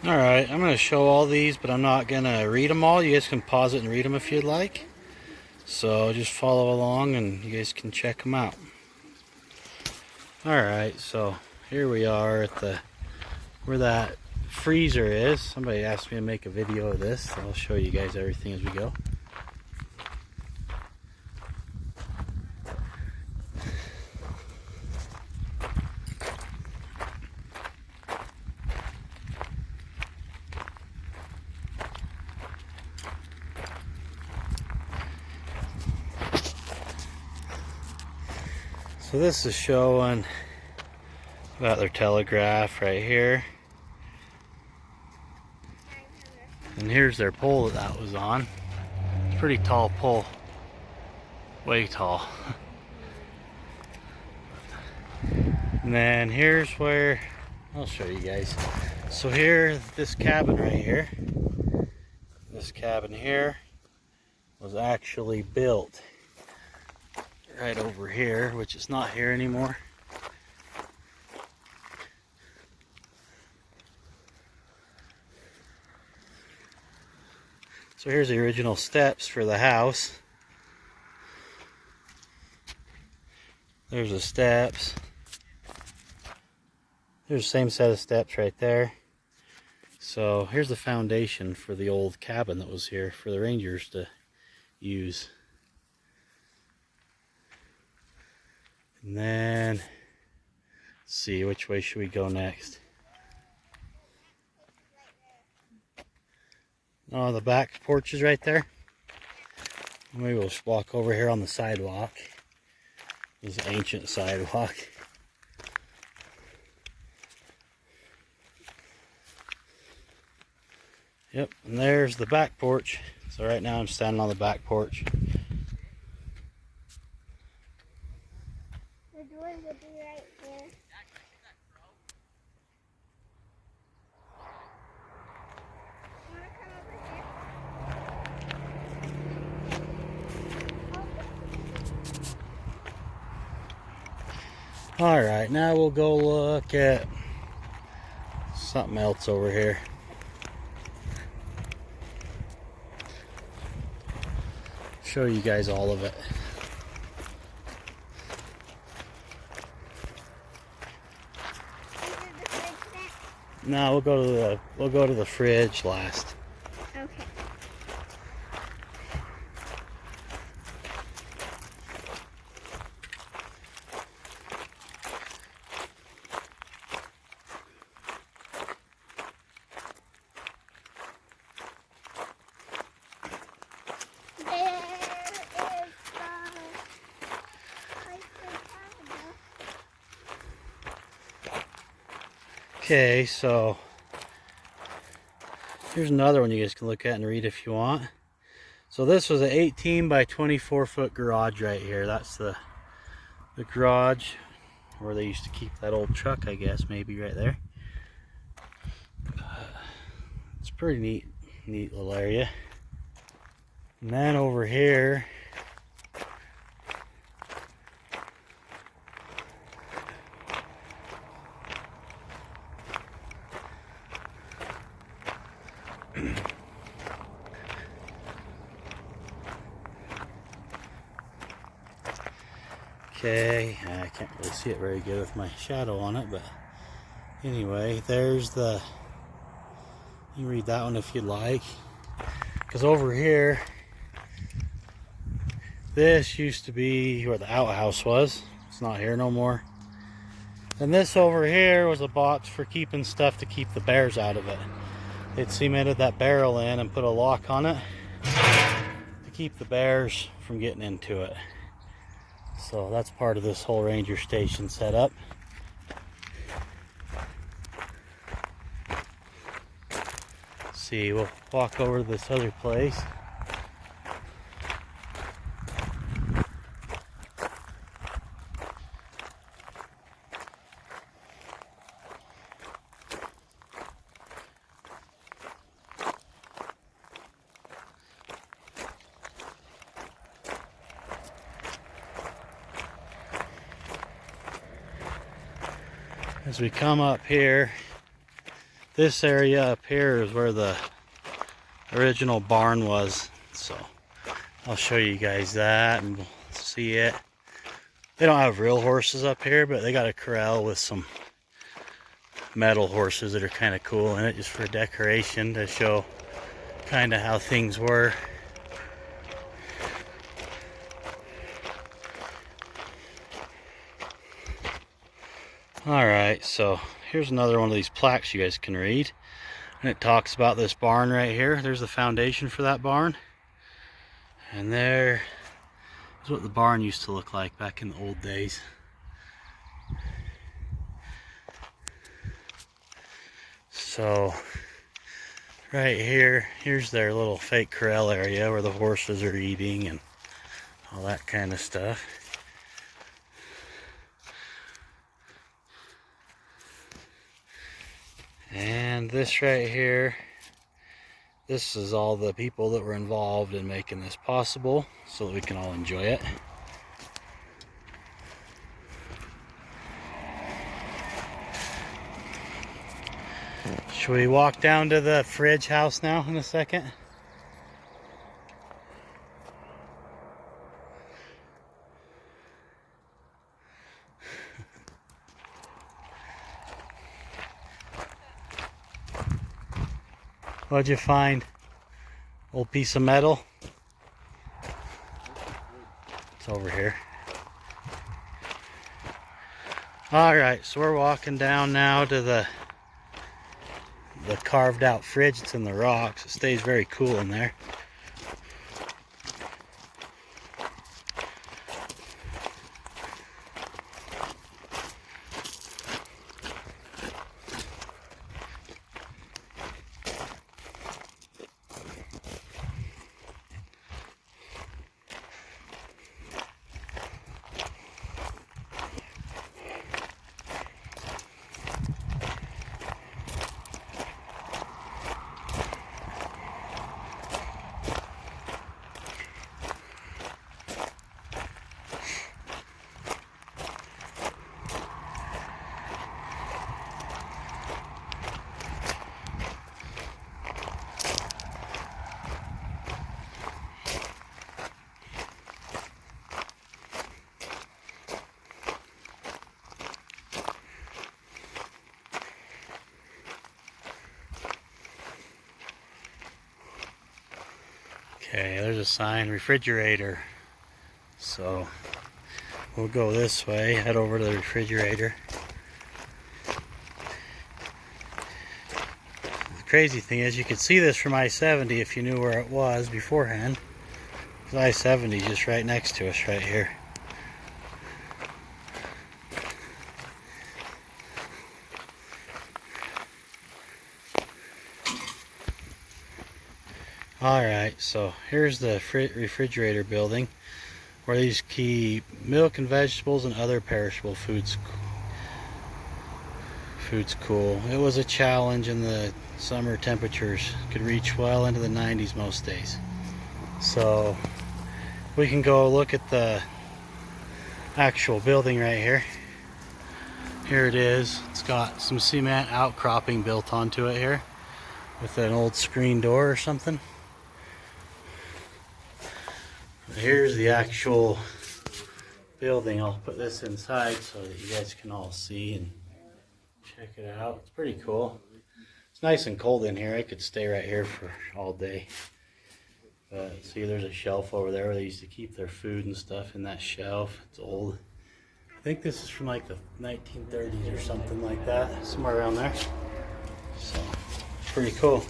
Alright, I'm going to show all these, but I'm not going to read them all. You guys can pause it and read them if you'd like. So just follow along and you guys can check them out. Alright, so here we are at where that freezer is. Somebody asked me to make a video of this, so I'll show you guys everything as we go. So this is showing about their telegraph right here. And here's their pole that was on. Pretty tall pole. Way tall. And then here's where, I'll show you guys. So here, this cabin right here. This cabin here was actually built right over here, which is not here anymore. So here's the original steps for the house. There's the steps. There's the same set of steps right there. So here's the foundation for the old cabin that was here for the Rangers to use. And then, let's see, which way should we go next? Oh, the back porch is right there. Maybe we'll just walk over here on the sidewalk. This ancient sidewalk. Yep, and there's the back porch. So right now I'm standing on the back porch. The doors will be right there. Wanna come over here? Alright, now we'll go look at something else over here. Show you guys all of it. No, we'll go to the fridge last. Okay. Okay, so here's another one you guys can look at and read if you want. So this was an 18 by 24 foot garage right here. That's the garage where they used to keep that old truck, I guess, maybe right there. It's a pretty neat little area. And then over here, okay, I can't really see it very good with my shadow on it, but anyway, there's the, you can read that one if you'd like. Because over here, this used to be where the outhouse was. It's not here no more. And this over here was a box for keeping stuff to keep the bears out of it. They'd cemented that barrel in and put a lock on it to keep the bears from getting into it. So that's part of this whole ranger station setup. See, we'll walk over to this other place. As we come up here, This area up here is where the original barn was. So I'll show you guys that and we'll see it. They don't have real horses up here, but they got a corral with some metal horses that are kind of cool in it, just for decoration to show kind of how things were. Alright, so here's another one of these plaques you guys can read. And it talks about this barn right here. There's the foundation for that barn. And there is what the barn used to look like back in the old days. So right here, here's their little fake corral area where the horses are eating and all that kind of stuff. And this right here, this is all the people that were involved in making this possible so that we can all enjoy it. Should we walk down to the fridge house now in a second? What'd you find? Old piece of metal? It's over here. Alright, so we're walking down now to the carved out fridge that's in the rocks. It stays very cool in there. Okay, there's a sign, refrigerator. So we'll go this way, head over to the refrigerator. The crazy thing is you could see this from I-70 if you knew where it was beforehand. Because I-70 is just right next to us right here. Alright, so here's the refrigerator building where these keep milk and vegetables and other perishable foods cool. It was a challenge, and the summer temperatures could reach well into the 90s most days. So we can go look at the actual building right here. Here it is. It's got some cement outcropping built onto it here with an old screen door or something. Here's the actual building. I'll put this inside so that you guys can all see and check it out. It's pretty cool. It's nice and cold in here. I could stay right here for all day. But see, there's a shelf over there where they used to keep their food and stuff in that shelf. It's old. I think this is from like the 1930s or something like that. Somewhere around there. So, it's pretty cool.